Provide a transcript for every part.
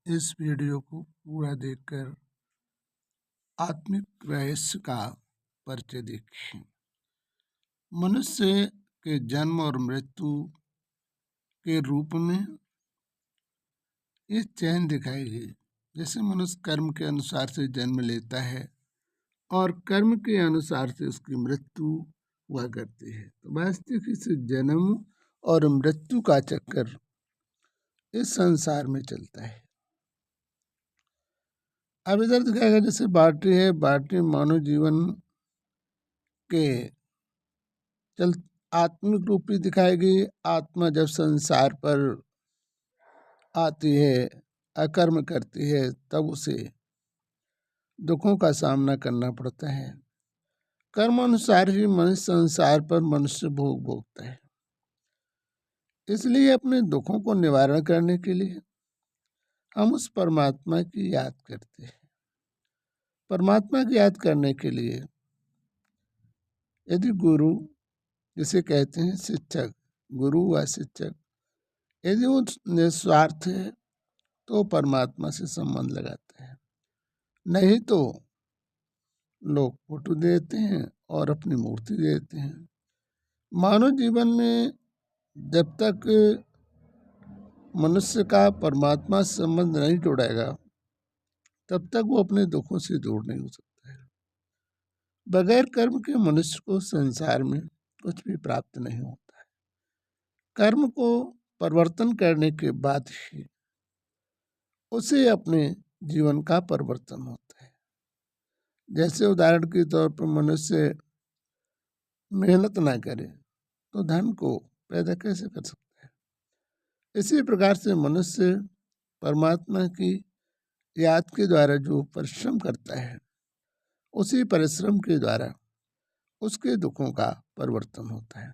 इस वीडियो को पूरा देखकर आत्मिक रहस्य का परिचय देखिए। मनुष्य के जन्म और मृत्यु के रूप में ये चैन दिखाई गई। जैसे मनुष्य कर्म के अनुसार से जन्म लेता है और कर्म के अनुसार से उसकी मृत्यु हुआ करती है, तो वास्तविक इस जन्म और मृत्यु का चक्कर इस संसार में चलता है। अब इधर दिखाएगा जैसे बैटरी है, बैटरी मानव जीवन के चल आत्मिक रूपी दिखाएगी। आत्मा जब संसार पर आती है, अकर्म करती है, तब उसे दुखों का सामना करना पड़ता है। कर्म अनुसार ही मनुष्य संसार पर मनुष्य भोग भोगता है। इसलिए अपने दुखों को निवारण करने के लिए हम उस परमात्मा की याद करते हैं। परमात्मा की याद करने के लिए यदि गुरु, जिसे कहते हैं शिक्षक, गुरु व शिक्षक, यदि वो निस्वार्थ है तो परमात्मा से संबंध लगाते हैं, नहीं तो लोग फोटो देते हैं और अपनी मूर्ति देते हैं। मानव जीवन में जब तक मनुष्य का परमात्मा से संबंध नहीं जोड़ेगा, तब तक वो अपने दुखों से दूर नहीं हो सकता है। बगैर कर्म के मनुष्य को संसार में कुछ भी प्राप्त नहीं होता है। कर्म को परिवर्तन करने के बाद ही उसे अपने जीवन का परिवर्तन होता है। जैसे उदाहरण के तौर पर मनुष्य मेहनत ना करे तो धन को पैदा कैसे कर सकता है। इसी प्रकार से मनुष्य परमात्मा की याद के द्वारा जो परिश्रम करता है, उसी परिश्रम के द्वारा उसके दुखों का परिवर्तन होता है।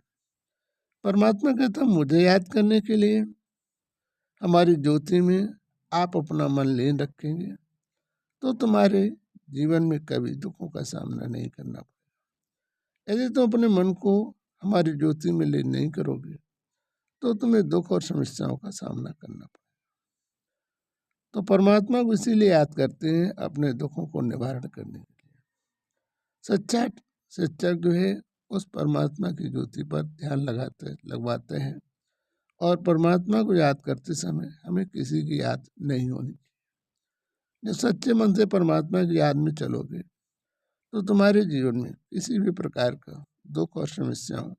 परमात्मा कहता है, मुझे याद करने के लिए हमारी ज्योति में आप अपना मन लीन रखेंगे तो तुम्हारे जीवन में कभी दुखों का सामना नहीं करना पड़ेगा। यदि तुम अपने मन को हमारी ज्योति में लीन नहीं करोगे तो तुम्हें दुख और समस्याओं का सामना करना पड़ेगा। तो परमात्मा को इसीलिए याद करते हैं, अपने दुखों को निवारण करने के लिए। सच्चा शिक्षक जो है उस परमात्मा की ज्योति पर ध्यान लगवाते हैं और परमात्मा को याद करते समय हमें किसी की याद नहीं होनी चाहिए। जब सच्चे मन से परमात्मा की याद में चलोगे तो तुम्हारे जीवन में किसी भी प्रकार का दुख और समस्याओं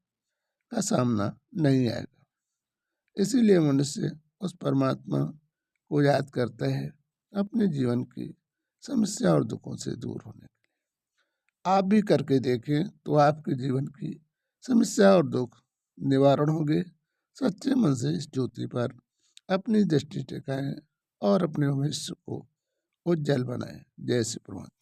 का सामना नहीं आएगा। इसीलिए मनुष्य उस परमात्मा को याद करता है अपने जीवन की समस्या और दुखों से दूर होने के लिए। आप भी करके देखें तो आपके जीवन की समस्या और दुख निवारण होंगे। सच्चे मन से इस ज्योति पर अपनी दृष्टि टिकाएं और अपने भविष्य को उज्जवल बनाएं। जय श्री परमात्मा।